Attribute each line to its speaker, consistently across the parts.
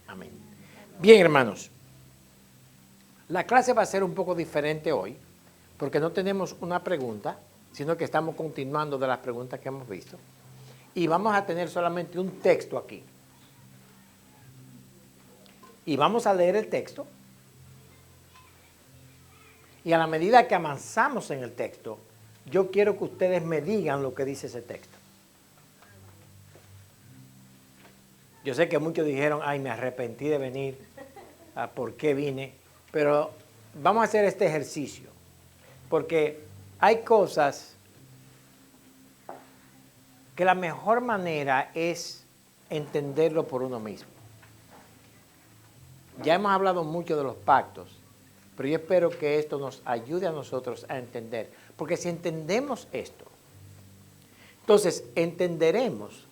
Speaker 1: Amén. Bien, hermanos. La clase va a ser un poco diferente hoy, porque no tenemos una pregunta, sino que estamos continuando de las preguntas que hemos visto. Y vamos a tener solamente un texto aquí. Y vamos a leer el texto. Y a la medida que avanzamos en el texto, yo quiero que ustedes me digan lo que dice ese texto. Yo sé que muchos dijeron, ay, me arrepentí de venir, ¿por qué vine? Pero vamos a hacer este ejercicio, porque hay cosas que la mejor manera es entenderlo por uno mismo. Ya hemos hablado mucho de los pactos, pero yo espero que esto nos ayude a nosotros a entender, porque si entendemos esto, entonces entenderemos,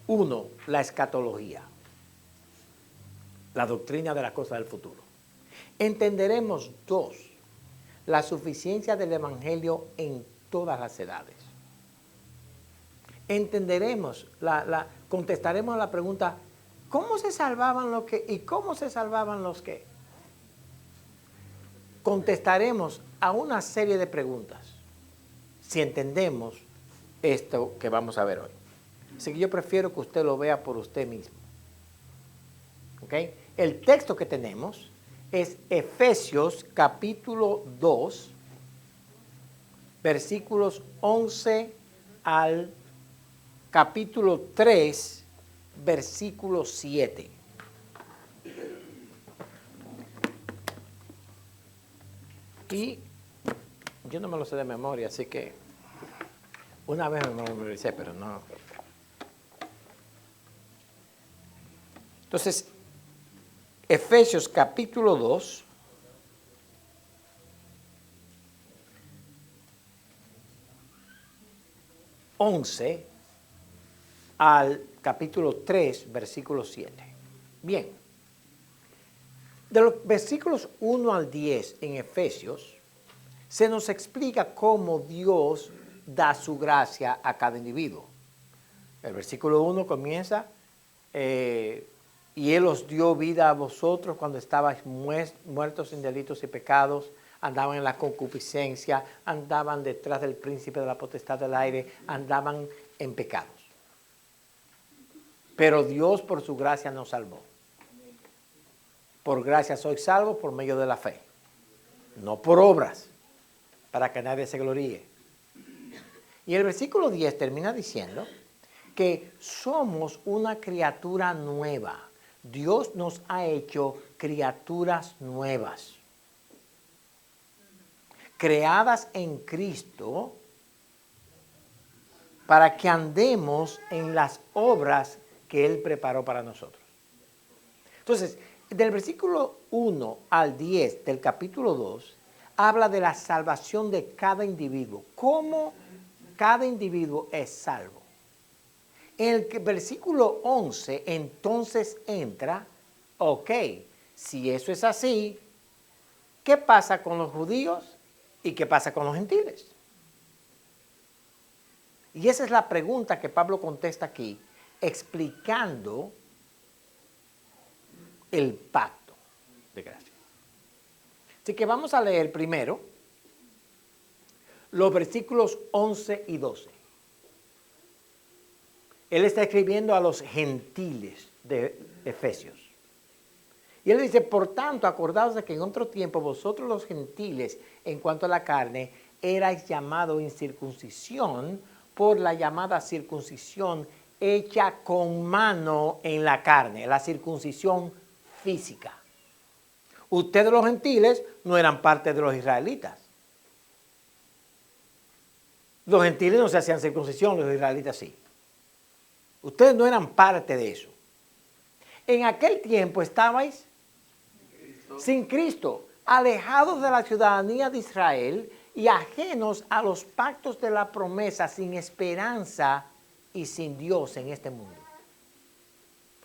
Speaker 1: uno, la escatología, la doctrina de las cosas del futuro. Entenderemos, dos, la suficiencia del Evangelio en todas las edades. Entenderemos, contestaremos a la pregunta, ¿cómo se salvaban los que y cómo se salvaban los que? Contestaremos a una serie de preguntas si entendemos esto que vamos a ver hoy. Así que yo prefiero que usted lo vea por usted mismo. ¿Ok? El texto que tenemos es Efesios capítulo 2, versículos 11 al capítulo 3, versículo 7. Y yo no me lo sé de memoria, así que una vez me lo memoricé, pero no. Entonces, Efesios capítulo 2, (11) al capítulo 3, versículo 7. Bien, de los versículos 1 al 10 en Efesios, se nos explica cómo Dios da su gracia a cada individuo. El versículo 1 comienza, y Él os dio vida a vosotros cuando estabais muertos en delitos y pecados, andaban en la concupiscencia, andaban detrás del príncipe de la potestad del aire, andaban en pecados. Pero Dios por su gracia nos salvó. Por gracia sois salvos por medio de la fe, no por obras, para que nadie se gloríe. Y el versículo 10 termina diciendo que somos una criatura nueva. Dios nos ha hecho criaturas nuevas, creadas en Cristo para que andemos en las obras que Él preparó para nosotros. Entonces, del versículo 1 al 10 del capítulo 2, habla de la salvación de cada individuo. ¿Cómo cada individuo es salvo? En el versículo 11, entonces entra, ok, si eso es así, ¿qué pasa con los judíos y qué pasa con los gentiles? Y esa es la pregunta que Pablo contesta aquí, explicando el pacto de gracia. Así que vamos a leer primero los versículos 11 y 12. Él está escribiendo a los gentiles de Efesios. Y él dice, por tanto, acordaos de que en otro tiempo vosotros los gentiles, en cuanto a la carne, erais llamados incircuncisión por la llamada circuncisión hecha con mano en la carne, la circuncisión física. Ustedes los gentiles no eran parte de los israelitas. Los gentiles no se hacían circuncisión, los israelitas sí. Ustedes no eran parte de eso. En aquel tiempo estabais sin Cristo, alejados de la ciudadanía de Israel y ajenos a los pactos de la promesa, sin esperanza y sin Dios en este mundo.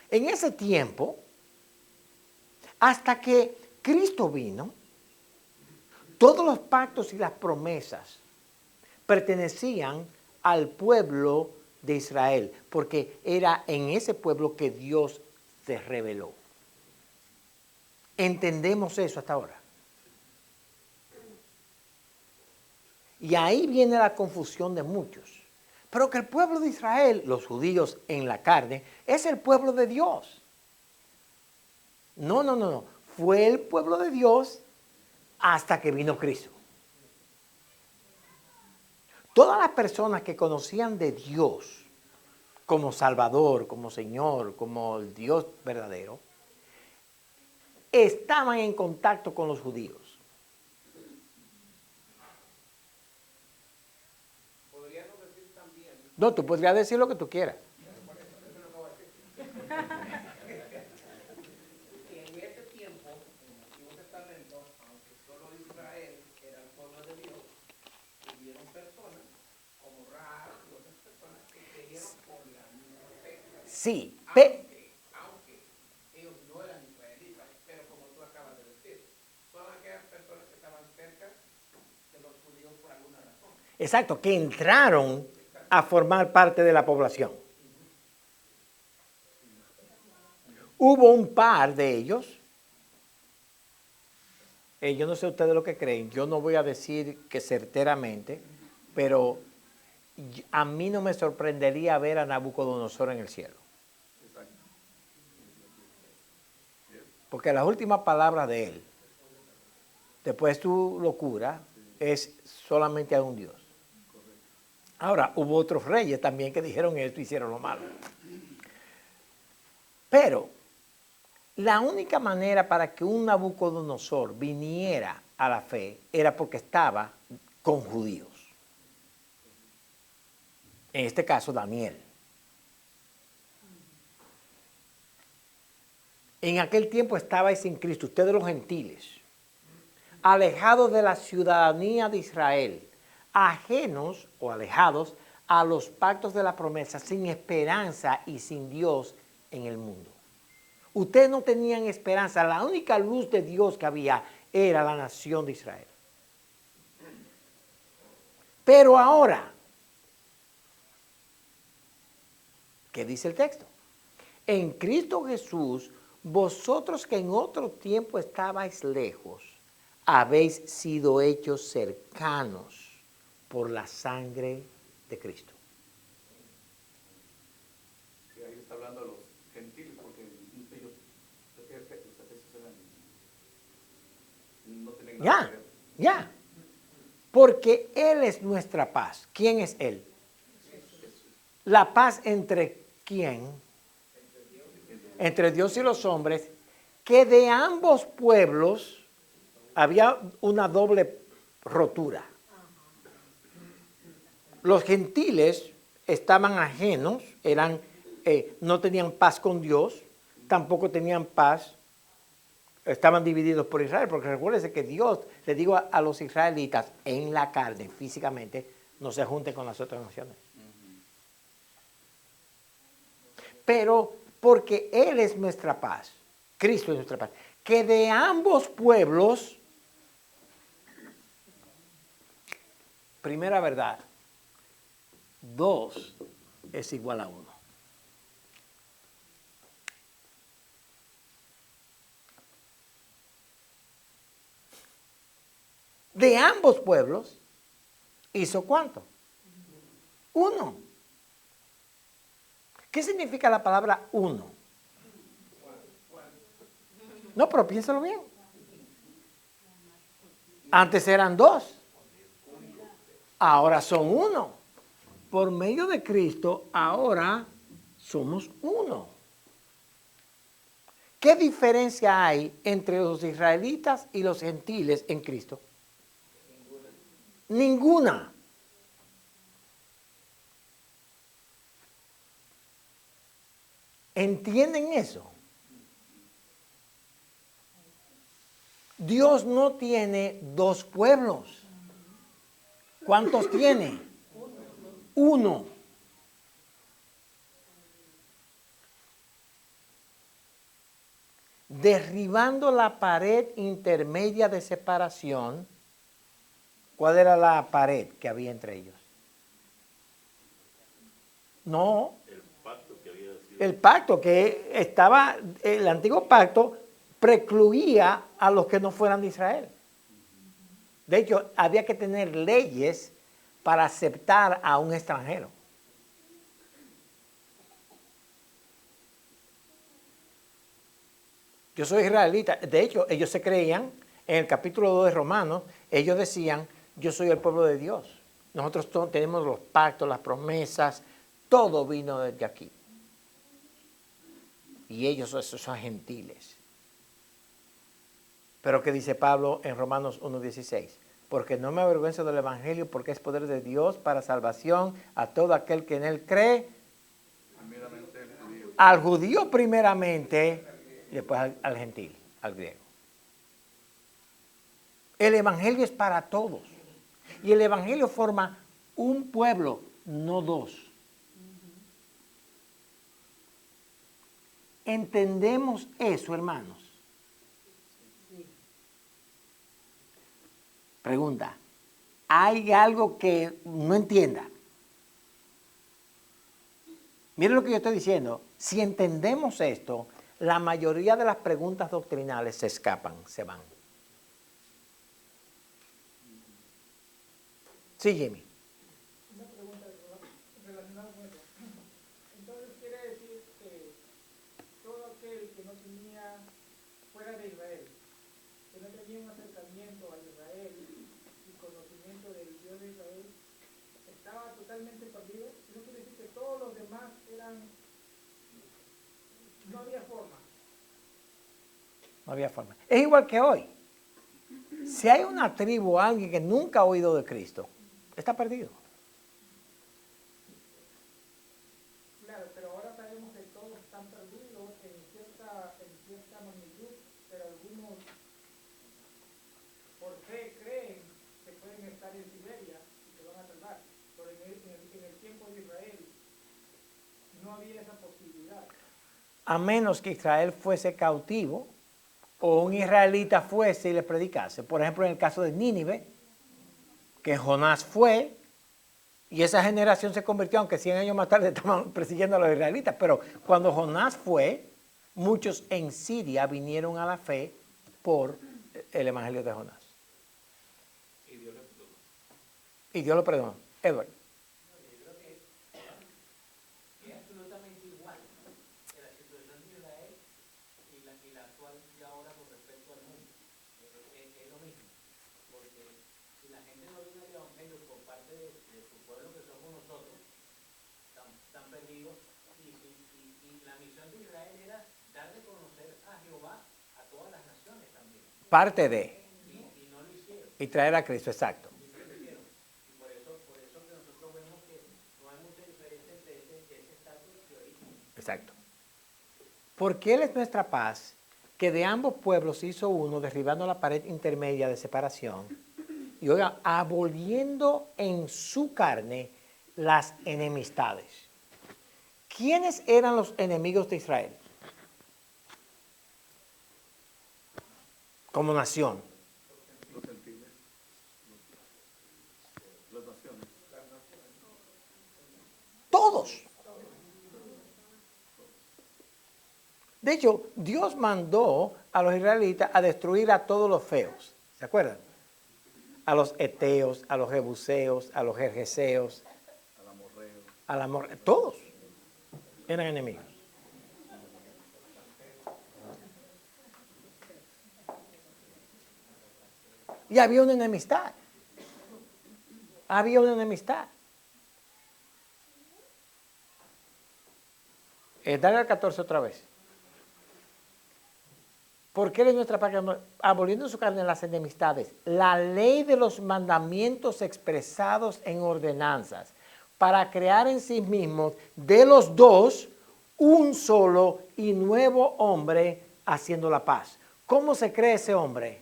Speaker 1: En ese tiempo, hasta que Cristo vino, todos los pactos y las promesas pertenecían al pueblo de Israel, porque era en ese pueblo que Dios se reveló. Entendemos eso hasta ahora. Y ahí viene la confusión de muchos. Pero que el pueblo de Israel, los judíos en la carne, es el pueblo de Dios. No. Fue el pueblo de Dios hasta que vino Cristo. Todas las personas que conocían de Dios como Salvador, como Señor, como el Dios verdadero, estaban en contacto con los judíos. No, tú podrías decir lo que tú quieras.
Speaker 2: Y en ese tiempo, en el Antiguo Testamento, aunque solo Israel era el pueblo de Dios, hubieron personas como Rahab y otras personas que creyeron por la misma fe.
Speaker 1: Sí,
Speaker 2: Aunque ellos no eran israelitas, pero como tú acabas de decir, son aquellas personas que estaban cerca de los judíos por alguna razón.
Speaker 1: exacto, que entraron a formar parte de la población. Hubo un par de ellos, yo no sé ustedes lo que creen, yo no voy a decir que certeramente, pero a mí no me sorprendería ver a Nabucodonosor en el cielo. Porque las últimas palabras de él, después de su locura, es solamente a un Dios. Ahora, hubo otros reyes también que dijeron esto y hicieron lo malo. Pero la única manera para que un Nabucodonosor viniera a la fe era porque estaba con judíos. En este caso, Daniel. En aquel tiempo estabais sin Cristo, ustedes los gentiles, alejados de la ciudadanía de Israel, ajenos o alejados a los pactos de la promesa, sin esperanza y sin Dios en el mundo. Ustedes no tenían esperanza, la única luz de Dios que había era la nación de Israel. Pero ahora, ¿qué dice el texto? En Cristo Jesús, vosotros que en otro tiempo estabais lejos, habéis sido hechos cercanos por la sangre de Cristo.
Speaker 3: Y ahí está hablando de los gentiles, porque ellos, los efesios no tienen nada que ver.
Speaker 1: Ya. Porque Él es nuestra paz. ¿Quién es Él? La paz entre ¿quién? Entre Dios y los hombres, que de ambos pueblos había una doble rotura. Los gentiles estaban ajenos, no tenían paz con Dios, tampoco tenían paz, estaban divididos por Israel, porque recuérdense que Dios le dijo a los israelitas en la carne, físicamente, no se junten con las otras naciones. Pero porque Él es nuestra paz, Cristo es nuestra paz, que de ambos pueblos, primera verdad, 2 es igual a 1. De ambos pueblos, ¿hizo cuánto? 1. ¿Qué significa la palabra 1? No, pero piénsalo bien. Antes eran 2. Ahora son 1. Por medio de Cristo, ahora somos 1. ¿Qué diferencia hay entre los israelitas y los gentiles en Cristo? Ninguna. ¿Entienden eso? Dios no tiene 2 pueblos. ¿Cuántos tiene? 1. Derribando la pared intermedia de separación. ¿Cuál era la pared que había entre ellos? No.
Speaker 3: El pacto que había sido.
Speaker 1: El pacto que estaba, el antiguo pacto precluía a los que no fueran de Israel. De hecho, había que tener leyes para aceptar a un extranjero. Yo soy israelita. De hecho, ellos se creían, en el capítulo 2 de Romanos, ellos decían, yo soy el pueblo de Dios. Nosotros tenemos los pactos, las promesas, todo vino desde aquí. Y ellos son gentiles. Pero ¿qué dice Pablo en Romanos 1:16? Porque no me avergüenzo del evangelio, porque es poder de Dios para salvación a todo aquel que en él cree.
Speaker 3: Primeramente el judío.
Speaker 1: Al judío primeramente, y después al gentil, al griego. El evangelio es para todos. Y el evangelio forma un pueblo, no dos. ¿Entendemos eso, hermanos? Pregunta, ¿hay algo que no entienda? Miren lo que yo estoy diciendo. Si entendemos esto, la mayoría de las preguntas doctrinales se escapan, se van. Sí, Jimmy.
Speaker 2: Una pregunta relacionada con eso. Entonces quiere decir que todo aquel que no tenía, fuera de Israel, que no tenía un acercamiento a Israel y conocimiento del Dios de Israel, estaba totalmente perdido. Eso quiere decir que todos los demás eran, no había forma.
Speaker 1: No había forma. Es igual que hoy. Si hay una tribu o alguien que nunca ha oído de Cristo, está perdido.
Speaker 2: Claro, pero ahora sabemos que todos están perdidos en cierta magnitud, pero algunos por fe creen que pueden estar en Siberia y que van a salvar. Pero en el tiempo de Israel no había esa posibilidad.
Speaker 1: A menos que Israel fuese cautivo o un israelita fuese y le predicase. Por ejemplo, en el caso de Nínive, que Jonás fue, y esa generación se convirtió, aunque 100 años más tarde estaban persiguiendo a los israelitas, pero cuando Jonás fue, muchos en Siria vinieron a la fe por el evangelio de Jonás.
Speaker 3: Y Dios le perdonó.
Speaker 1: Y Dios lo perdonó. Edward.
Speaker 4: Es absolutamente igual en la situación de Israel y la actual de ahora con respecto al mundo. Es lo mismo, porque si la gente no viene al Evangelio por parte de su pueblo que somos nosotros, están perdidos, y la misión de Israel era dar de conocer a Jehová a todas las naciones también,
Speaker 1: Parte de.
Speaker 4: y no lo hicieron.
Speaker 1: Y traer a Cristo, exacto.
Speaker 4: Y por eso que nosotros vemos que no hay mucha diferencia entre ese estatus que ahorita.
Speaker 1: Exacto. Porque Él es nuestra paz, que de ambos pueblos se hizo uno, derribando la pared intermedia de separación, y oiga, aboliendo en su carne las enemistades. ¿Quiénes eran los enemigos de Israel? Como nación.
Speaker 3: Los gentiles, las naciones.
Speaker 1: Todos. De hecho, Dios mandó a los israelitas a destruir a todos los feos. ¿Se acuerdan? A los eteos, a los jebuseos, a los gergeseos,
Speaker 3: Al amorreo.
Speaker 1: todos eran enemigos. Y había una enemistad. Había una enemistad. Dale al 14 otra vez. Porque Él es nuestra paz, aboliendo en su carne las enemistades, la ley de los mandamientos expresados en ordenanzas, para crear en sí mismos de los dos un solo y nuevo hombre haciendo la paz. ¿Cómo se cree ese hombre?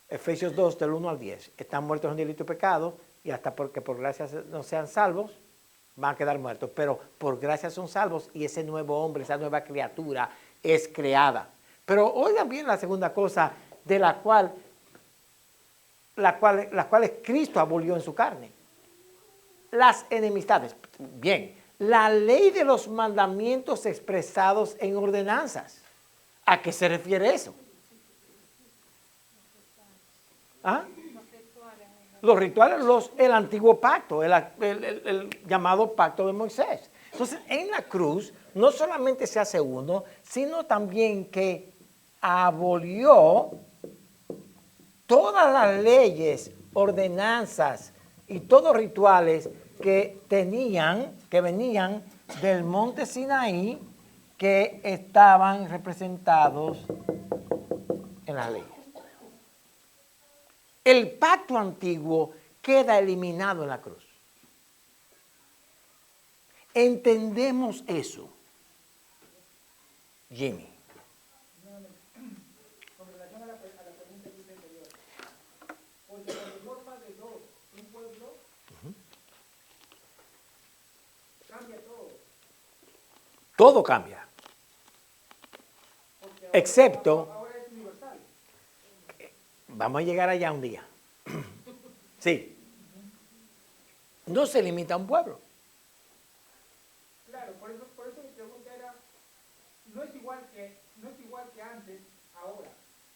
Speaker 1: Efesios 2, del 1 al 10. Están muertos en delito y pecado, y hasta porque por gracia no sean salvos, van a quedar muertos. Pero por gracia son salvos, y ese nuevo hombre, esa nueva criatura es creada. Pero oigan bien la segunda cosa de la cual Cristo abolió en su carne. Las enemistades. Bien, la ley de los mandamientos expresados en ordenanzas. ¿A qué se refiere eso? ¿Ah? Los rituales, el antiguo pacto, el llamado pacto de Moisés. Entonces, en la cruz no solamente se hace uno, sino también que abolió todas las leyes, ordenanzas y todos rituales que venían del monte Sinaí, que estaban representados en las leyes. El pacto antiguo queda eliminado en la cruz. ¿Entendemos eso? Jimmy.
Speaker 2: Con relación a la pregunta que hice anterior, porque cuando forma de dos un pueblo, cambia todo.
Speaker 1: Todo cambia.
Speaker 2: Porque
Speaker 1: Excepto,
Speaker 2: ahora es universal.
Speaker 1: vamos a llegar allá un día. Sí. No se limita a un pueblo.
Speaker 2: Claro, por eso mi pregunta era, no es igual que antes, ahora.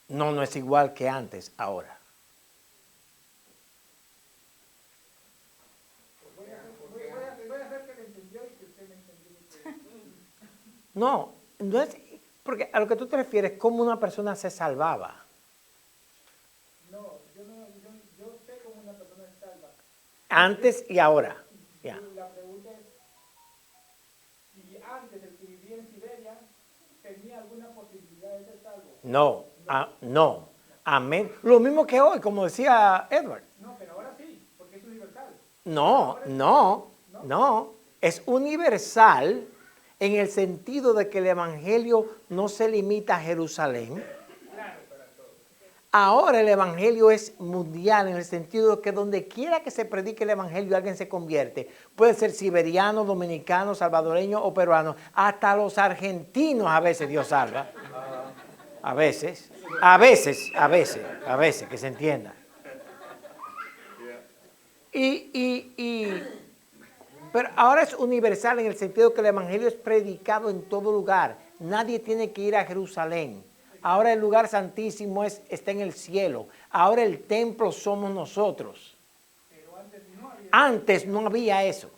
Speaker 1: No, no es igual que antes, ahora.
Speaker 2: Voy a hacer que me entendió y que usted me entendió.
Speaker 1: No, no es, porque a lo que tú te refieres, cómo una persona se salvaba.
Speaker 2: No, yo sé cómo una persona es salva.
Speaker 1: Antes y ahora. Ya.
Speaker 2: La pregunta es, si antes el que vivía en Siberia tenía alguna posibilidad de ser salvo.
Speaker 1: No, no. Amén. Lo mismo que hoy, como decía Edward.
Speaker 2: No, pero ahora sí, porque es universal.
Speaker 1: No, no, no. Es universal en el sentido de que el evangelio no se limita a Jerusalén. Ahora el evangelio es mundial en el sentido de que donde quiera que se predique el evangelio alguien se convierte. Puede ser siberiano, dominicano, salvadoreño o peruano. Hasta los argentinos a veces Dios salva. A veces, que se entienda. Pero ahora es universal en el sentido que el evangelio es predicado en todo lugar. Nadie tiene que ir a Jerusalén. Ahora el lugar santísimo está en el cielo. Ahora el templo somos nosotros.
Speaker 2: Pero
Speaker 1: Antes no había eso.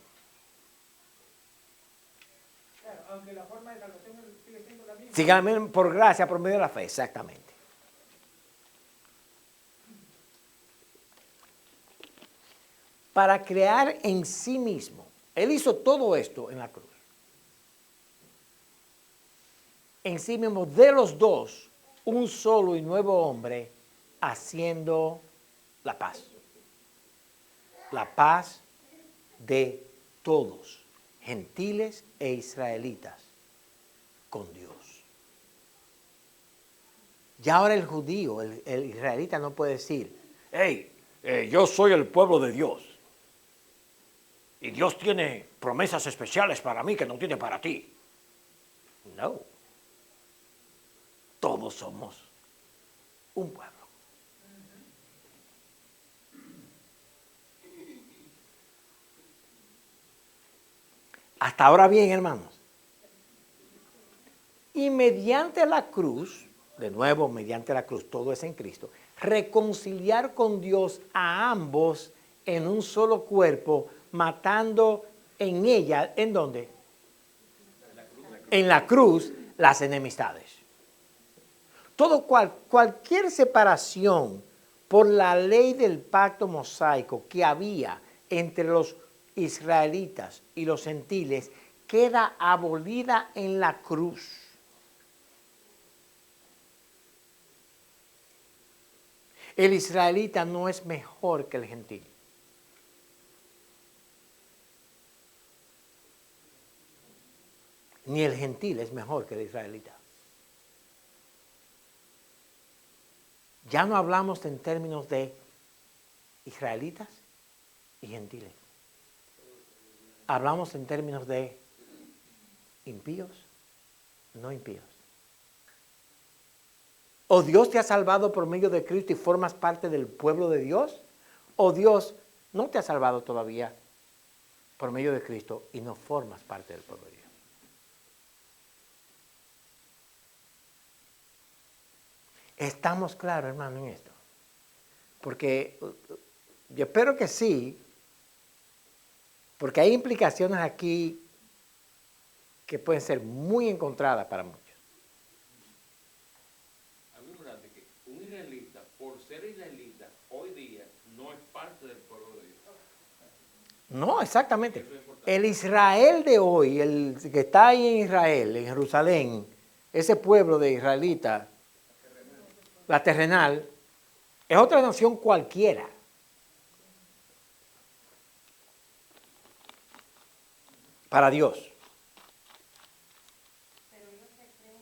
Speaker 2: claro, aunque la forma de salvación sigue siendo la misma.
Speaker 1: Síganme por gracia, por medio de la fe, exactamente. Para crear en sí mismo. Él hizo todo esto en la cruz. En sí mismo, de los dos, un solo y nuevo hombre haciendo la paz. La paz de todos, gentiles e israelitas, con Dios. Ya ahora el judío, el israelita no puede decir, hey, yo soy el pueblo de Dios. Y Dios tiene promesas especiales para mí que no tiene para ti. No. Todos somos un pueblo. Hasta ahora bien, hermanos. Y mediante la cruz, de nuevo, mediante la cruz, todo es en Cristo, reconciliar con Dios a ambos en un solo cuerpo, matando en ella, ¿en dónde? En la cruz, las enemistades. Cualquier separación por la ley del pacto mosaico que había entre los israelitas y los gentiles queda abolida en la cruz. El israelita no es mejor que el gentil. Ni el gentil es mejor que el israelita. Ya no hablamos en términos de israelitas y gentiles. Hablamos en términos de impíos, no impíos. O Dios te ha salvado por medio de Cristo y formas parte del pueblo de Dios, o Dios no te ha salvado todavía por medio de Cristo y no formas parte del pueblo de Dios. ¿Estamos claros, hermano, en esto? Porque yo espero que sí, porque hay implicaciones aquí que pueden ser muy encontradas para muchos.
Speaker 5: Algunos de que un israelita, por ser israelita, hoy día no es parte del pueblo de Dios.
Speaker 1: No, exactamente.
Speaker 5: Eso es importante.
Speaker 1: El Israel de hoy, el que está ahí en Israel, en Jerusalén, ese pueblo de israelitas, la terrenal, es otra nación cualquiera. Para Dios.
Speaker 6: Pero ellos se creen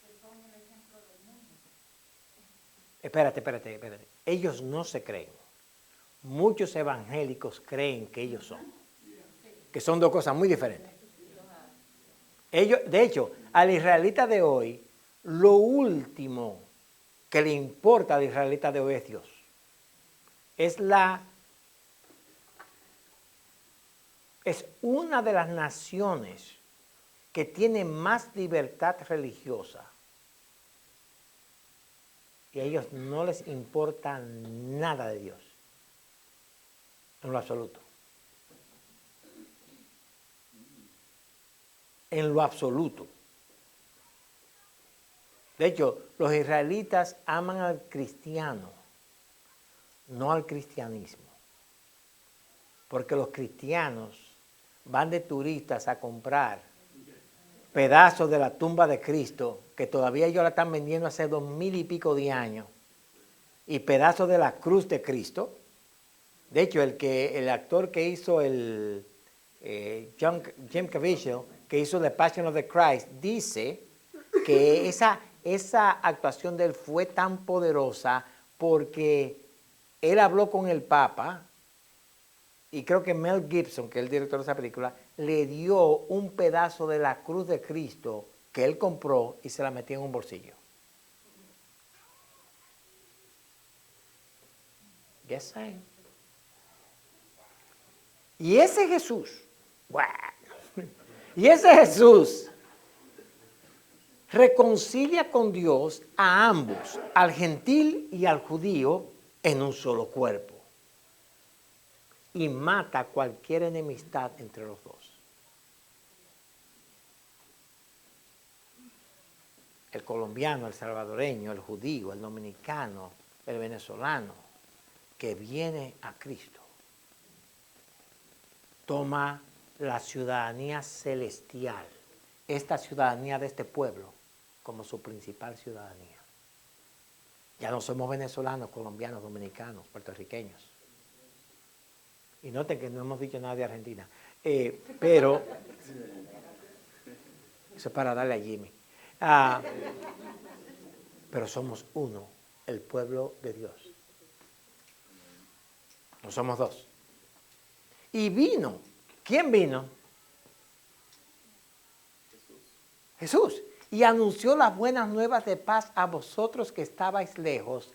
Speaker 6: que son el ejemplo del mundo.
Speaker 1: Espérate. Ellos no se creen. Muchos evangélicos creen que ellos son. Que son dos cosas muy diferentes. Ellos, de hecho, al israelita de hoy, lo último que le importa al israelita de hoy es Dios. Es una de las naciones que tiene más libertad religiosa. Y a ellos no les importa nada de Dios. En lo absoluto. En lo absoluto. De hecho, los israelitas aman al cristiano, no al cristianismo. Porque los cristianos van de turistas a comprar pedazos de la tumba de Cristo, que todavía ellos la están vendiendo hace 2000 y pico de años, y pedazos de la cruz de Cristo. De hecho, el actor que hizo Jim Caviezel, que hizo The Passion of the Christ, dice que esa actuación de él fue tan poderosa porque él habló con el Papa, y creo que Mel Gibson, que es el director de esa película, le dio un pedazo de la cruz de Cristo que él compró y se la metió en un bolsillo. Yes, I am. Y ese Jesús, bueno, y ese Jesús reconcilia con Dios a ambos, al gentil y al judío, en un solo cuerpo. Y mata cualquier enemistad entre los dos. El colombiano, el salvadoreño, el judío, el dominicano, el venezolano, que viene a Cristo, toma la ciudadanía celestial, esta ciudadanía de este pueblo, como su principal ciudadanía. Ya no somos venezolanos, colombianos, dominicanos, puertorriqueños. Y noten que no hemos dicho nada de Argentina. Pero, eso es para darle a Jimmy. Pero somos uno, el pueblo de Dios. No somos dos. Y vino. ¿Quién vino? Jesús. Y anunció las buenas nuevas de paz a vosotros que estabais lejos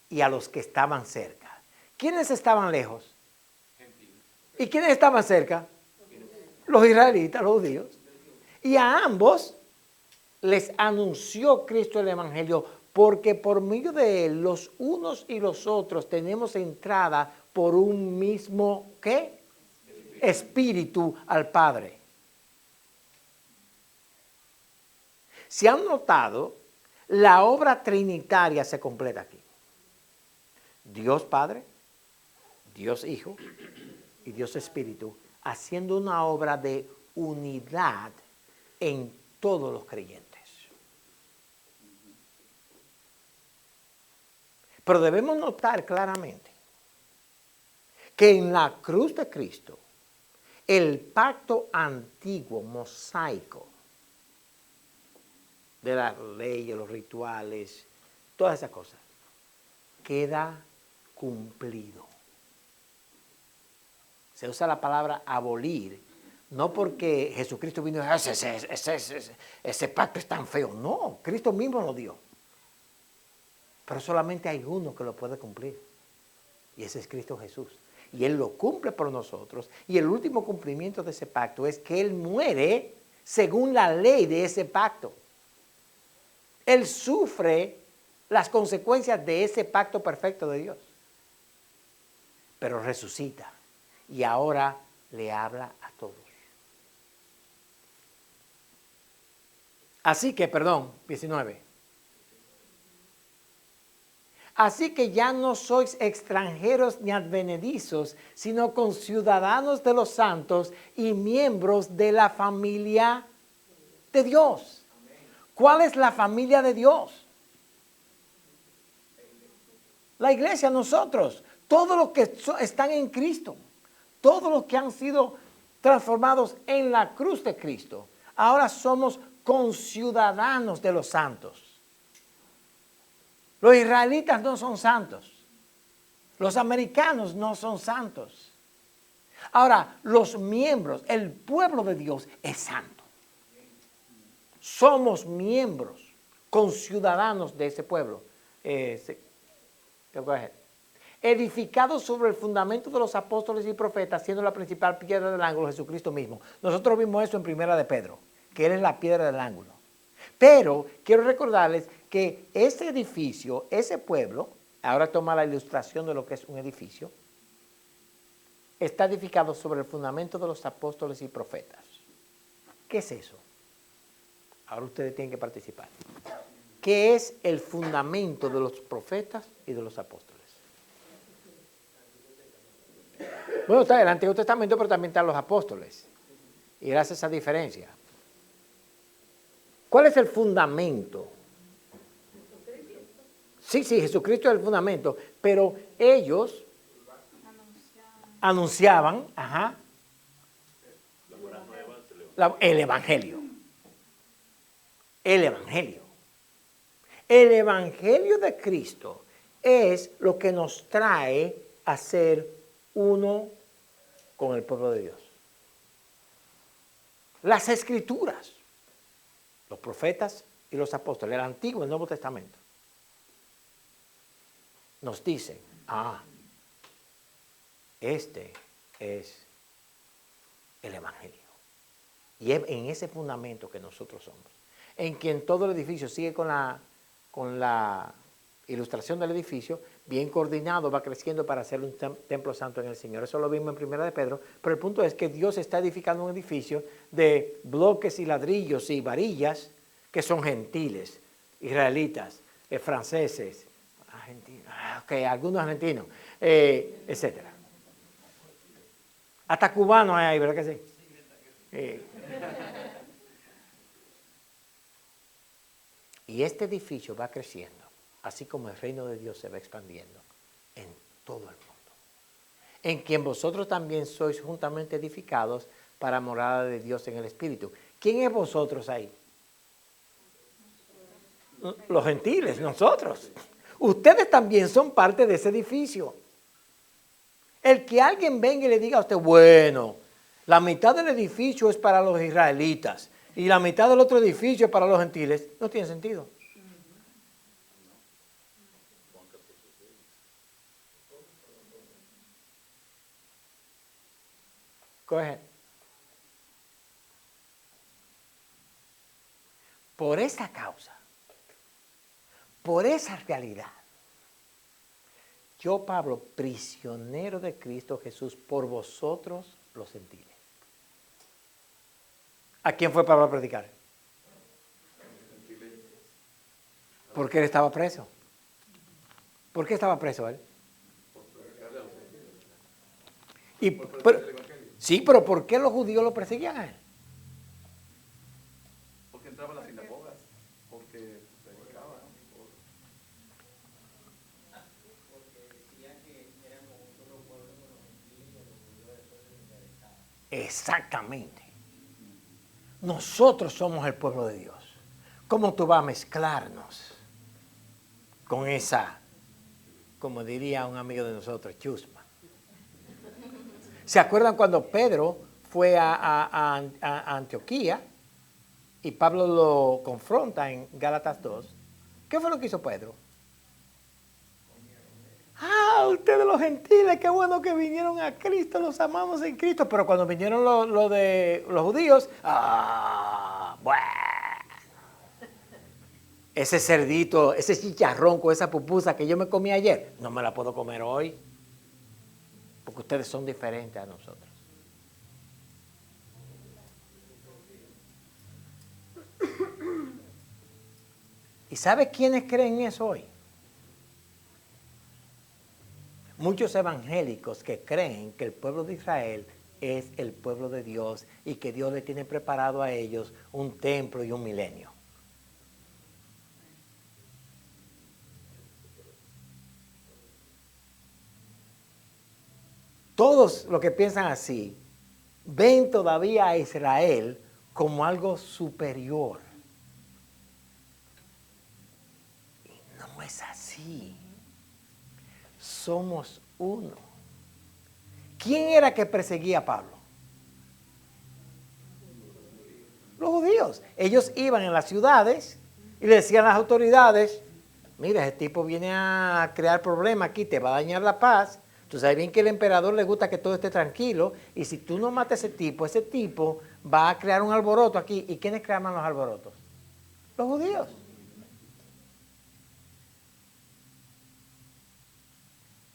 Speaker 1: y a los que estaban cerca. ¿Quiénes estaban lejos? ¿Y quiénes estaban cerca? Los israelitas, los judíos. Y a ambos les anunció Cristo el Evangelio, porque por medio de él los unos y los otros tenemos entrada por un mismo, ¿qué? Espíritu al Padre. Si han notado, la obra trinitaria se completa aquí. Dios Padre, Dios Hijo y Dios Espíritu, haciendo una obra de unidad en todos los creyentes. Pero debemos notar claramente que en la cruz de Cristo, el pacto antiguo, mosaico, de las leyes, los rituales, todas esas cosas, queda cumplido. Se usa la palabra abolir, no porque Jesucristo vino y dijo, ese pacto es tan feo. No, Cristo mismo lo dio. Pero solamente hay uno que lo puede cumplir. Y ese es Cristo Jesús. Y Él lo cumple por nosotros. Y el último cumplimiento de ese pacto es que Él muere según la ley de ese pacto. Él sufre las consecuencias de ese pacto perfecto de Dios. Pero resucita y ahora le habla a todos. Así que, 19. Así que ya no sois extranjeros ni advenedizos, sino conciudadanos de los santos y miembros de la familia de Dios. ¿Cuál es la familia de Dios? La iglesia, nosotros, todos los que están en Cristo, todos los que han sido transformados en la cruz de Cristo, ahora somos conciudadanos de los santos. Los israelitas no son santos. Los americanos no son santos. Ahora, los miembros, el pueblo de Dios es santo. Somos miembros, conciudadanos de ese pueblo. Edificados sobre el fundamento de los apóstoles y profetas, siendo la principal piedra del ángulo Jesucristo mismo. Nosotros vimos eso en Primera de Pedro, que Él es la piedra del ángulo. Pero quiero recordarles que ese edificio, ese pueblo, ahora toma la ilustración de lo que es un edificio, está edificado sobre el fundamento de los apóstoles y profetas. ¿Qué es eso? Ahora ustedes tienen que participar. ¿Qué es el fundamento de los profetas y de los apóstoles? Bueno, está el Antiguo Testamento, pero también están los apóstoles. Y gracias a esa diferencia. ¿Cuál es el fundamento? Sí, Jesucristo es el fundamento, pero ellos anunciaban el Evangelio. El Evangelio. El Evangelio de Cristo es lo que nos trae a ser uno con el pueblo de Dios. Las Escrituras, los profetas y los apóstoles, el Antiguo y el Nuevo Testamento, nos dicen, este es el Evangelio. Y es en ese fundamento que nosotros somos. En quien todo el edificio sigue con la ilustración del edificio, bien coordinado, va creciendo para hacer un templo santo en el Señor. Eso lo vimos en Primera de Pedro, pero el punto es que Dios está edificando un edificio de bloques y ladrillos y varillas que son gentiles, israelitas, franceses, argentinos, algunos argentinos, etcétera. Hasta cubanos hay ahí, ¿verdad que sí? Y este edificio va creciendo, así como el reino de Dios se va expandiendo en todo el mundo. En quien vosotros también sois juntamente edificados para morada de Dios en el Espíritu. ¿Quién es vosotros ahí? Los gentiles, nosotros. Ustedes también son parte de ese edificio. El que alguien venga y le diga a usted, bueno, la mitad del edificio es para los israelitas y la mitad del otro edificio es para los gentiles, no tiene sentido. Go ahead. Por esa causa, por esa realidad, yo, Pablo, prisionero de Cristo Jesús, por vosotros los gentiles. ¿A quién fue Pablo a predicar? Porque él estaba preso. ¿Por qué estaba preso él? Sí, pero ¿por qué los judíos lo perseguían a él?
Speaker 3: Porque entraba a las sinagogas, porque predicaba.
Speaker 4: Porque decía que éramos un solo pueblo con los gentiles y a los judíos después se les interesaba.
Speaker 1: Exactamente. Nosotros somos el pueblo de Dios. ¿Cómo tú vas a mezclarnos con esa, como diría un amigo de nosotros, chusma? ¿Se acuerdan cuando Pedro fue a Antioquía y Pablo lo confronta en Gálatas 2? ¿Qué fue lo que hizo Pedro? Ustedes los gentiles, qué bueno que vinieron a Cristo, los amamos en Cristo. Pero cuando vinieron los judíos, bueno. ese cerdito, ese chicharrón con esa pupusa que yo me comí ayer, no me la puedo comer hoy. Porque ustedes son diferentes a nosotros. ¿Y sabe quiénes creen eso hoy? Muchos evangélicos que creen que el pueblo de Israel es el pueblo de Dios y que Dios le tiene preparado a ellos un templo y un milenio. Todos los que piensan así ven todavía a Israel como algo superior. Y no es así. Somos uno. ¿Quién era que perseguía a Pablo? Los judíos. Ellos iban en las ciudades y le decían a las autoridades, mira, ese tipo viene a crear problemas aquí, te va a dañar la paz. Tú sabes bien que al emperador le gusta que todo esté tranquilo y si tú no matas a ese tipo va a crear un alboroto aquí. ¿Y quiénes crean los alborotos? Los judíos.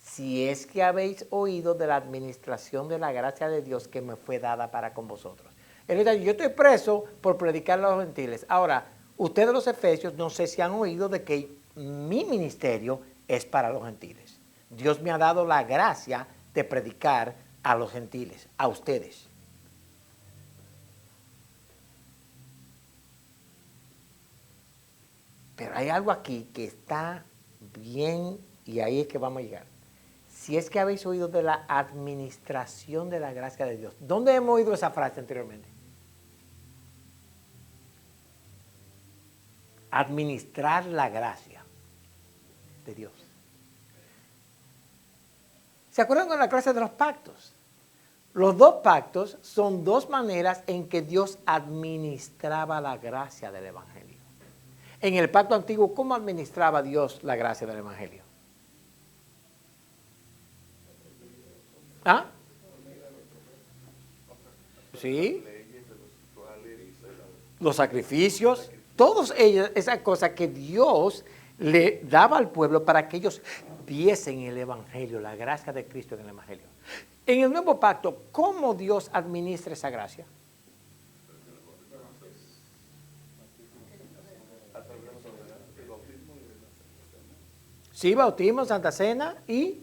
Speaker 1: Si es que habéis oído de la administración de la gracia de Dios que me fue dada para con vosotros. Él dice, yo estoy preso por predicar a los gentiles. Ahora, ustedes los efesios no sé si han oído de que mi ministerio es para los gentiles. Dios me ha dado la gracia de predicar a los gentiles, a ustedes. Pero hay algo aquí que está bien y ahí es que vamos a llegar. Si es que habéis oído de la administración de la gracia de Dios. ¿Dónde hemos oído esa frase anteriormente? Administrar la gracia de Dios. ¿Se acuerdan de la clase de los pactos? Los dos pactos son dos maneras en que Dios administraba la gracia del Evangelio. En el pacto antiguo, ¿cómo administraba Dios la gracia del Evangelio? ¿Ah? ¿Sí? Los sacrificios, todas ellas, esas cosas que Dios le daba al pueblo para que ellos viesen el Evangelio, la gracia de Cristo en el Evangelio. En el nuevo pacto, ¿cómo Dios administra esa gracia? Sí, bautismo, Santa Cena y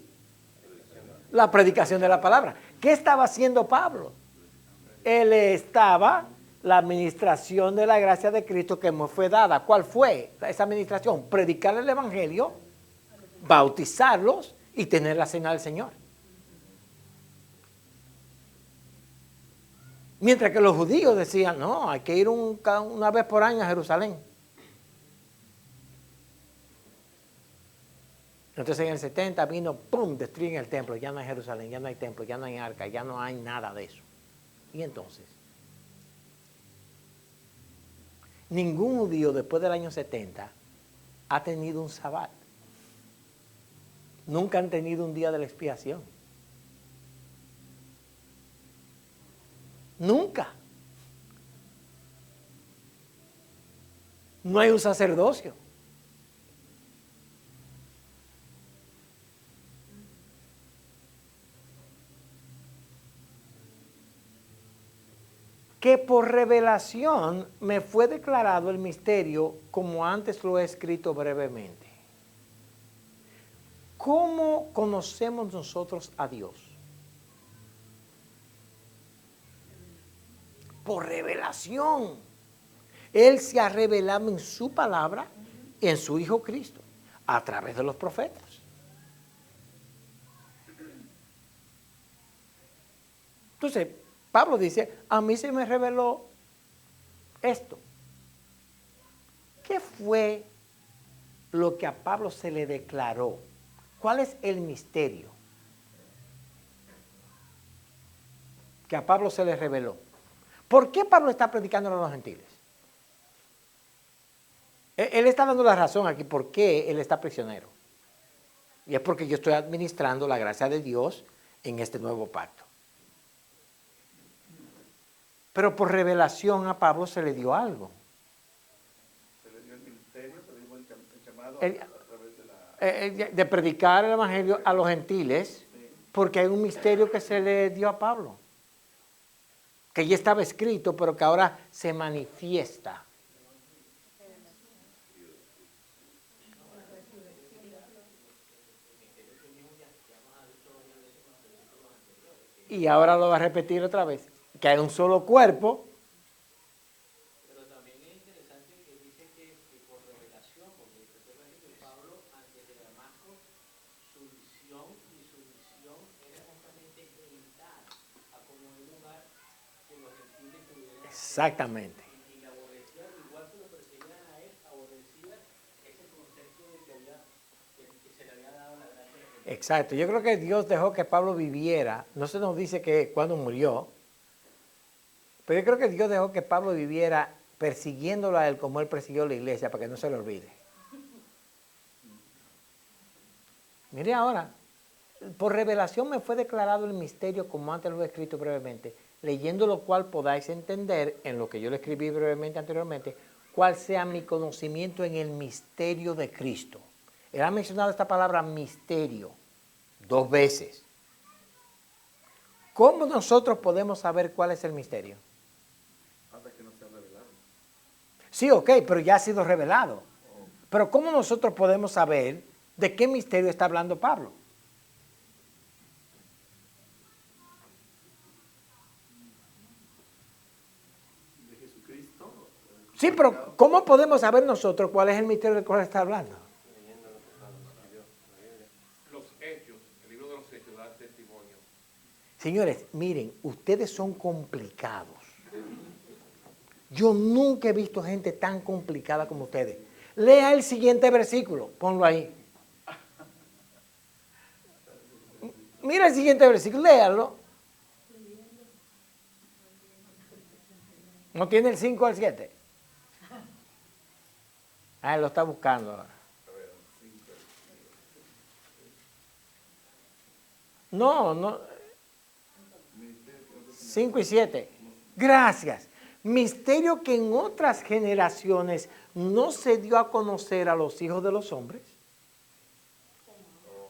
Speaker 1: la predicación de la palabra. ¿Qué estaba haciendo Pablo? Él estaba la administración de la gracia de Cristo que me fue dada. ¿Cuál fue esa administración? Predicar el Evangelio, bautizarlos y tener la cena del Señor. Mientras que los judíos decían, no, hay que ir una vez por año a Jerusalén. Entonces en el 70 vino, ¡pum!, destruyen el templo, ya no hay Jerusalén, ya no hay templo, ya no hay arca, ya no hay nada de eso. Y entonces, ningún judío después del año 70 ha tenido un sabbat. Nunca han tenido un día de la expiación. Nunca. No hay un sacerdocio. Que por revelación me fue declarado el misterio como antes lo he escrito brevemente. ¿Cómo conocemos nosotros a Dios? Por revelación. Él se ha revelado en su palabra y en su Hijo Cristo, a través de los profetas. Entonces, Pablo dice, a mí se me reveló esto. ¿Qué fue lo que a Pablo se le declaró? ¿Cuál es el misterio que a Pablo se le reveló? ¿Por qué Pablo está predicando a los gentiles? Él está dando la razón aquí por qué él está prisionero. Y es porque yo estoy administrando la gracia de Dios en este nuevo pacto. Pero por revelación a Pablo se le dio algo.
Speaker 3: Se le dio el ministerio, se le dio el revelado
Speaker 1: el-
Speaker 3: a través de la...
Speaker 1: de predicar el evangelio a los gentiles,
Speaker 3: Sí.
Speaker 1: porque hay un misterio que se le dio a Pablo, que ya estaba escrito, pero que ahora se manifiesta. Y ahora lo va a repetir otra vez, que hay un solo cuerpo.
Speaker 4: Pero también es interesante que dice que por revelación, porque recuerda que Pablo, antes de Damasco, su visión y su misión era justamente evitar a como un lugar que los gentiles tuvieran.
Speaker 1: Exactamente.
Speaker 4: Y la aborrecía, igual que lo perseguían a él, aborrecía ese concepto de que se le había dado la gracia de Dios.
Speaker 1: Exacto. Yo creo que Dios dejó que Pablo viviera. No se nos dice que cuando murió, pero yo creo que Dios dejó que Pablo viviera persiguiéndolo a él como él persiguió a la iglesia, para que no se le olvide. Mire ahora, por revelación me fue declarado el misterio, como antes lo he escrito brevemente, leyendo lo cual podáis entender, en lo que yo le escribí brevemente anteriormente, cuál sea mi conocimiento en el misterio de Cristo. Él ha mencionado esta palabra misterio 2 veces. ¿Cómo nosotros podemos saber cuál es el misterio?
Speaker 3: Hasta que no se ha revelado.
Speaker 1: Sí, ok, pero ya ha sido revelado. Pero ¿cómo nosotros podemos saber de qué misterio está hablando Pablo?
Speaker 3: De Jesucristo.
Speaker 1: Sí, pero ¿cómo podemos saber nosotros cuál es el misterio del cual está hablando?
Speaker 5: Los hechos, el libro de los hechos da testimonio.
Speaker 1: Señores, miren, ustedes son complicados. Yo nunca he visto gente tan complicada como ustedes. Lea el siguiente versículo, ponlo ahí. Mira el siguiente versículo, léalo. ¿No tiene el 5 al 7? Ah, él lo está buscando ahora. No, 5 y 7. Gracias. Misterio que en otras generaciones no se dio a conocer a los hijos de los hombres,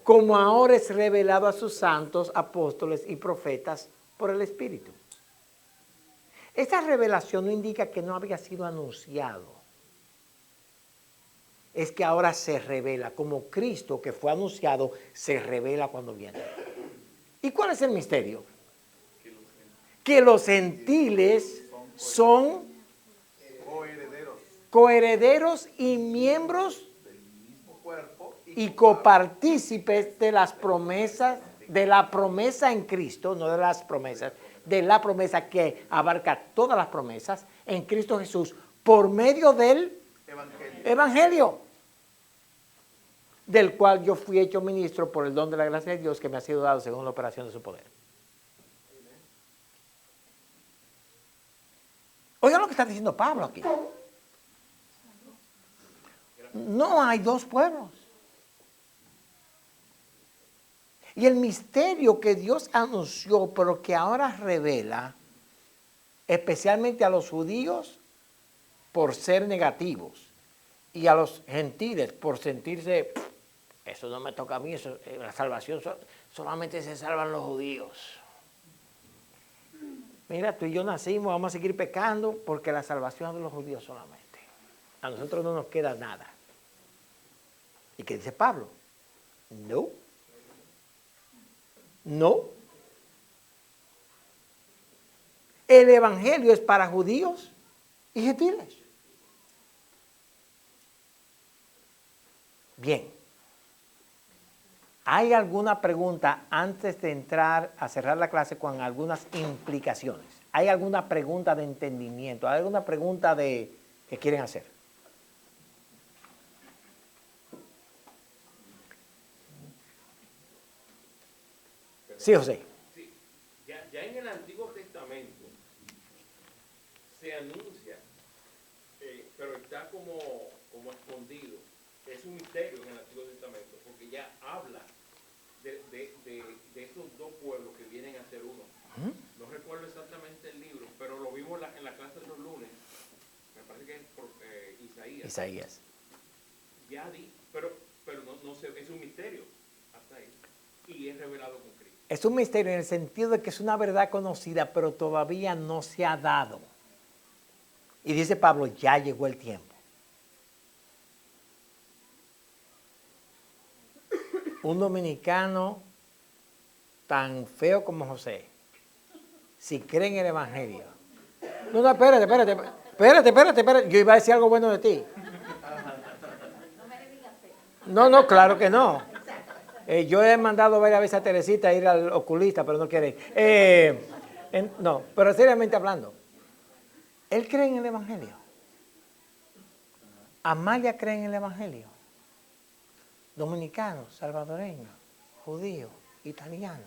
Speaker 1: como ahora es revelado a sus santos, apóstoles y profetas por el Espíritu. Esta revelación no indica que no había sido anunciado. Es que ahora se revela, como Cristo que fue anunciado, se revela cuando viene. ¿Y cuál es el misterio? Que los gentiles son
Speaker 3: Coherederos
Speaker 1: coherederos y miembros
Speaker 3: del mismo cuerpo
Speaker 1: y copartícipes de las promesas, de la promesa en Cristo, no de las promesas, de la promesa que abarca todas las promesas en Cristo Jesús por medio del Evangelio, del cual yo fui hecho ministro por el don de la gracia de Dios que me ha sido dado según la operación de su poder. Oigan lo que está diciendo Pablo aquí. No hay dos pueblos. Y el misterio que Dios anunció, pero que ahora revela, especialmente a los judíos, por ser negativos, y a los gentiles, por sentirse, eso no me toca a mí, eso, la salvación solamente se salvan los judíos. Mira, tú y yo nacimos, vamos a seguir pecando porque la salvación es de los judíos solamente. A nosotros no nos queda nada. ¿Y qué dice Pablo? No. No. El evangelio es para judíos y gentiles. Bien. ¿Hay alguna pregunta antes de entrar a cerrar la clase con algunas implicaciones? ¿Hay alguna pregunta de entendimiento? ¿Hay alguna pregunta que quieren hacer? Sí, José.
Speaker 5: Sí, ya en el Antiguo Testamento se anuncia, pero está como escondido. Es un misterio en el Antiguo Testamento, porque ya habla de estos dos pueblos que vienen a ser uno. No recuerdo exactamente el libro, pero lo vimos en la clase de los lunes. Me parece que es por Isaías.
Speaker 1: Isaías.
Speaker 5: Ya pero no se, es un misterio hasta ahí. Y es revelado con Cristo.
Speaker 1: Es un misterio en el sentido de que es una verdad conocida, pero todavía no se ha dado. Y dice Pablo, ya llegó el tiempo. Un dominicano tan feo como José, si cree en el Evangelio. No, espérate. Yo iba a decir algo bueno de ti.
Speaker 6: No me le digas feo.
Speaker 1: No, claro que no. Yo he mandado varias veces a Teresita a ir al oculista, pero no quiere ir. No, pero seriamente hablando, él cree en el Evangelio. Amalia cree en el Evangelio. Dominicano, salvadoreño, judío, italiano.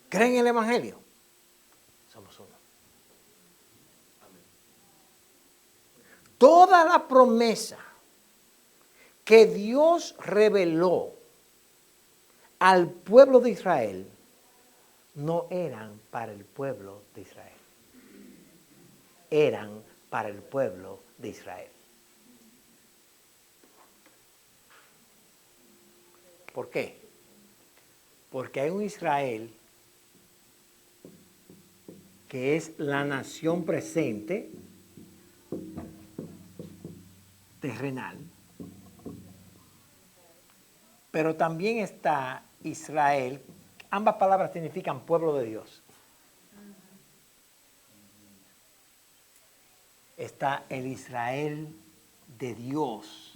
Speaker 1: ¿Creen en el Evangelio? Somos uno. Toda la promesa que Dios reveló al pueblo de Israel no eran para el pueblo de Israel. Eran para el pueblo de Israel. ¿Por qué? Porque hay un Israel que es la nación presente, terrenal, pero también está Israel, ambas palabras significan pueblo de Dios. Está el Israel de Dios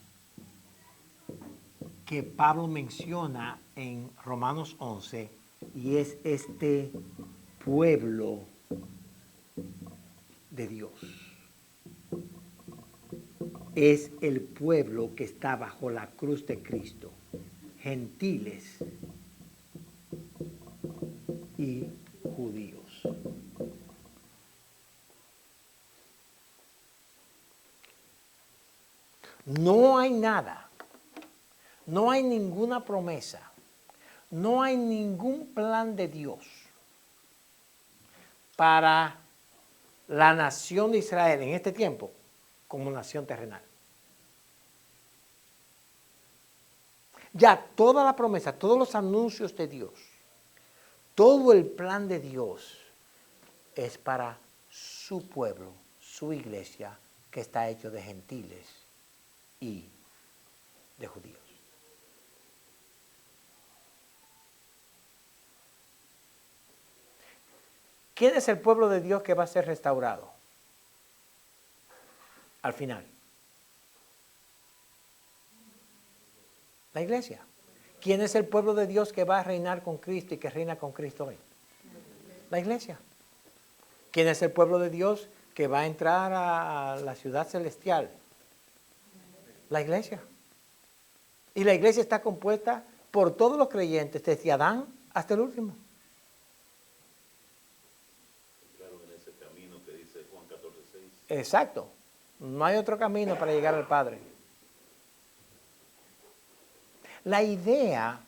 Speaker 1: que Pablo menciona en Romanos 11 y es este pueblo de Dios. Es el pueblo que está bajo la cruz de Cristo, gentiles y judíos. No hay nada, no hay ninguna promesa, no hay ningún plan de Dios para la nación de Israel en este tiempo como nación terrenal. Ya toda la promesa, todos los anuncios de Dios, todo el plan de Dios es para su pueblo, su iglesia, que está hecho de gentiles y de judíos. ¿Quién es el pueblo de Dios que va a ser restaurado? Al final. La iglesia. ¿Quién es el pueblo de Dios que va a reinar con Cristo y que reina con Cristo hoy? La iglesia. ¿Quién es el pueblo de Dios que va a entrar a la ciudad celestial? La iglesia. Y la iglesia está compuesta por todos los creyentes, desde Adán hasta el último.
Speaker 7: Claro, en ese camino que dice Juan 14:6.
Speaker 1: Exacto. No hay otro camino para llegar al Padre. La idea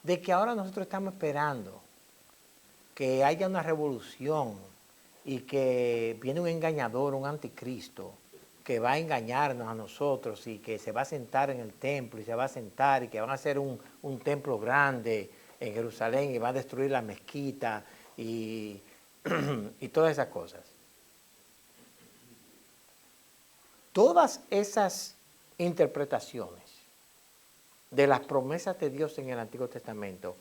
Speaker 1: de que ahora nosotros estamos esperando que haya una revolución y que viene un engañador, un anticristo, que va a engañarnos a nosotros y que se va a sentar en el templo y se va a sentar y que van a hacer un templo grande en Jerusalén y va a destruir la mezquita y todas esas cosas. Todas esas interpretaciones de las promesas de Dios en el Antiguo Testamento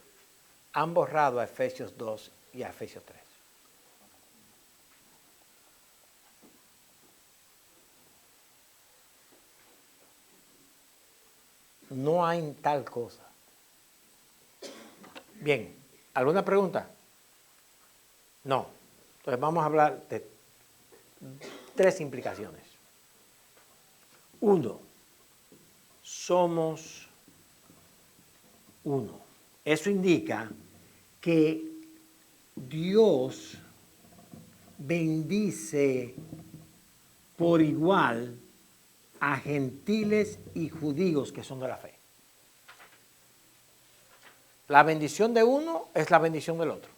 Speaker 1: han borrado a Efesios 2 y a Efesios 3. No hay tal cosa. Bien, ¿alguna pregunta? No. Entonces vamos a hablar de 3 implicaciones. 1. Somos uno. Eso indica que Dios bendice por igual a gentiles y judíos que son de la fe. La bendición de uno es la bendición del otro.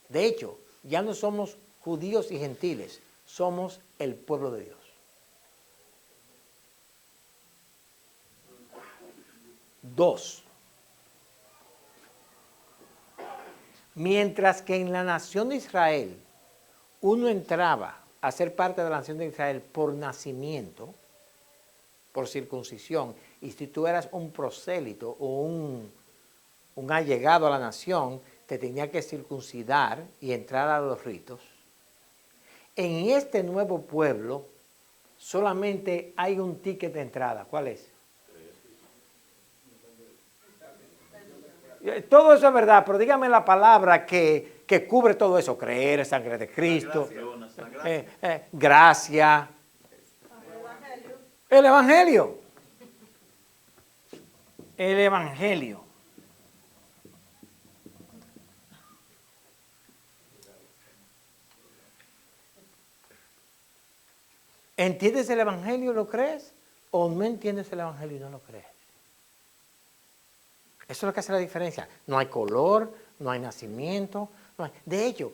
Speaker 1: De hecho, ya no somos judíos y gentiles, somos el pueblo de Dios. 2. Mientras que en la nación de Israel uno entraba a ser parte de la nación de Israel por nacimiento, por circuncisión, y si tú eras un prosélito o un allegado a la nación, te tenía que circuncidar y entrar a los ritos. En este nuevo pueblo solamente hay un ticket de entrada. ¿Cuál es? Todo eso es verdad, pero dígame la palabra que cubre todo eso. Creer en sangre de Cristo. Gracia. El Evangelio. El Evangelio. ¿Entiendes el Evangelio y lo crees? ¿O no entiendes el Evangelio y no lo crees? Eso es lo que hace la diferencia. No hay color, no hay nacimiento. No hay... De hecho,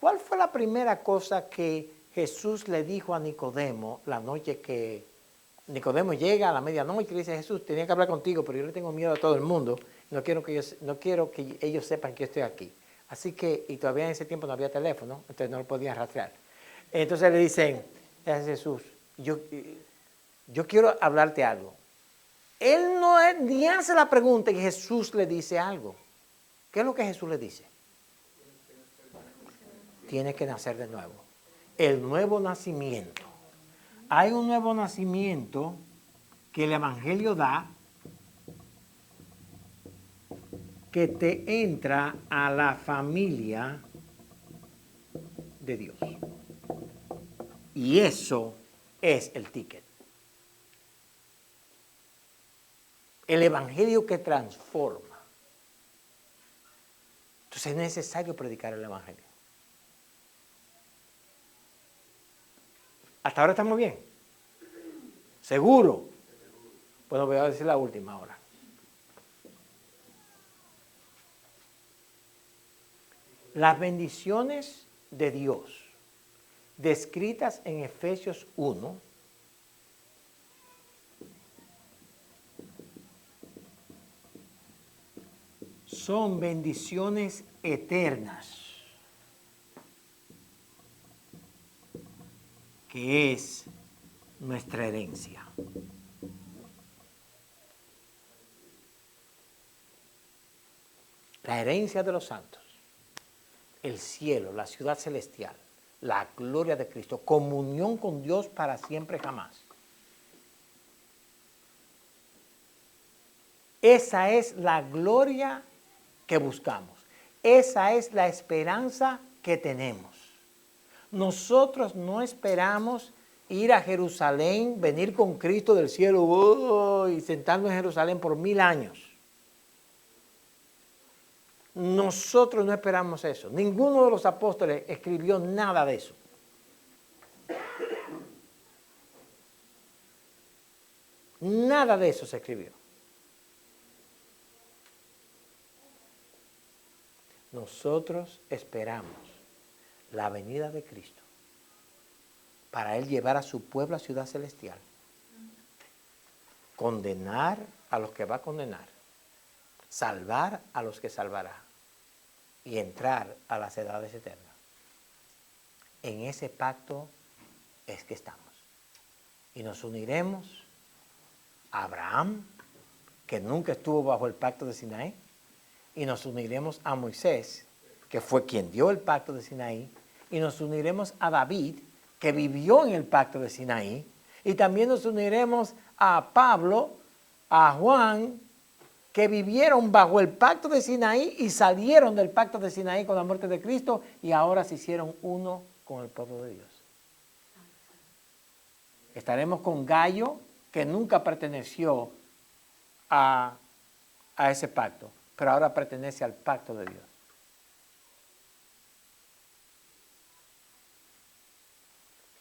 Speaker 1: ¿cuál fue la primera cosa que Jesús le dijo a Nicodemo la noche que Nicodemo llega a la medianoche y le dice: Jesús, tenía que hablar contigo, pero yo le tengo miedo a todo el mundo. No quiero que ellos sepan que yo estoy aquí. Así que, y todavía en ese tiempo no había teléfono, entonces no lo podían rastrear. Entonces le dicen a Jesús: yo quiero hablarte algo. Él ni hace la pregunta y Jesús le dice algo. ¿Qué es lo que Jesús le dice? Tiene que nacer de nuevo. El nuevo nacimiento. Hay un nuevo nacimiento que el Evangelio da, que te entra a la familia de Dios. Y eso es el ticket. El Evangelio que transforma. Entonces es necesario predicar el Evangelio. ¿Hasta ahora estamos bien? ¿Seguro? Bueno, voy a decir la última ahora. Las bendiciones de Dios descritas en Efesios 1 son bendiciones eternas, que es nuestra herencia. La herencia de los santos, el cielo, la ciudad celestial, la gloria de Cristo, comunión con Dios para siempre jamás. Esa es la gloria que buscamos. Esa es la esperanza que tenemos. Nosotros no esperamos ir a Jerusalén, venir con Cristo del cielo y sentarnos en Jerusalén por 1000 años. Nosotros no esperamos eso. Ninguno de los apóstoles escribió nada de eso. Nada de eso se escribió. Nosotros esperamos la venida de Cristo para Él llevar a su pueblo a ciudad celestial, condenar a los que va a condenar, salvar a los que salvará y entrar a las edades eternas. En ese pacto es que estamos. Y nos uniremos a Abraham, que nunca estuvo bajo el pacto de Sinaí, y nos uniremos a Moisés, que fue quien dio el pacto de Sinaí, y nos uniremos a David, que vivió en el pacto de Sinaí, y también nos uniremos a Pablo, a Juan, que vivieron bajo el pacto de Sinaí y salieron del pacto de Sinaí con la muerte de Cristo y ahora se hicieron uno con el pueblo de Dios. Estaremos con Gallo, que nunca perteneció a ese pacto, pero ahora pertenece al pacto de Dios.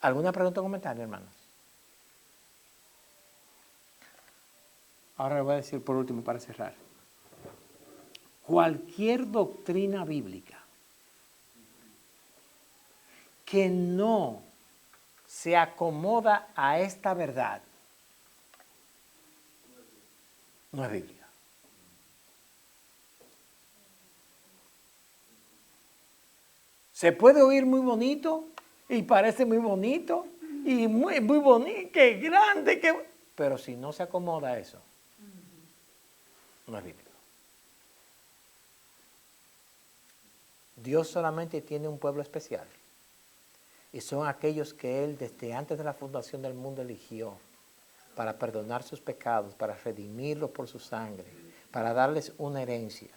Speaker 1: ¿Alguna pregunta o comentario, hermanos? Ahora le voy a decir por último para cerrar. Cualquier doctrina bíblica que no se acomoda a esta verdad no es bíblica. Se puede oír muy bonito y parece muy bonito y muy, muy bonito, qué grande, qué... Pero si no se acomoda a eso, no es bíblico. Dios solamente tiene un pueblo especial. Y son aquellos que Él desde antes de la fundación del mundo eligió para perdonar sus pecados, para redimirlos por su sangre, para darles una herencia.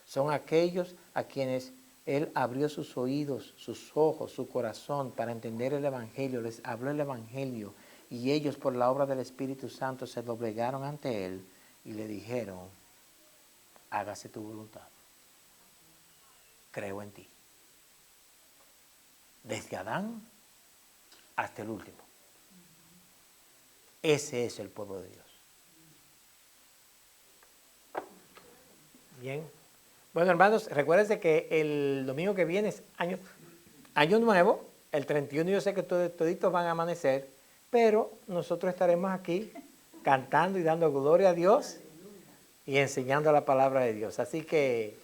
Speaker 1: Son aquellos a quienes Él abrió sus oídos, sus ojos, su corazón para entender el Evangelio, les habló el Evangelio y ellos por la obra del Espíritu Santo se doblegaron ante Él y le dijeron, hágase tu voluntad. Creo en ti. Desde Adán hasta el último. Ese es el pueblo de Dios. Bien. Bueno, hermanos, recuérdense que el domingo que viene es año nuevo. El 31 yo sé que toditos van a amanecer, pero nosotros estaremos aquí cantando y dando gloria a Dios y enseñando la palabra de Dios. Así que